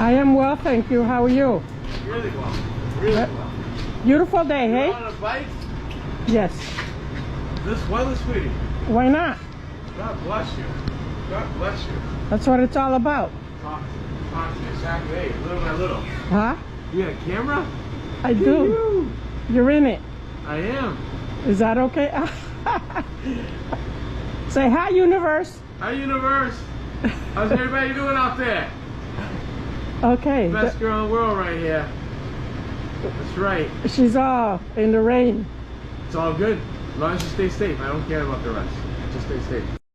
I am well, thank you. How are you? Really well. Really well. Beautiful day, You're hey? on a bike? Yes. This weather, sweetie. Why not? God bless you. God bless you. That's what it's all about. Talk to me exactly. Hey, little by little. Huh? You got a camera? I do. You're in it. I am. Is that okay? Say hi, universe. Hi, universe. How's everybody doing out there? Okay. Best girl in the world right here. That's right. She's all in the rain. It's all good. As long as you stay safe. I don't care about the rest. Just stay safe.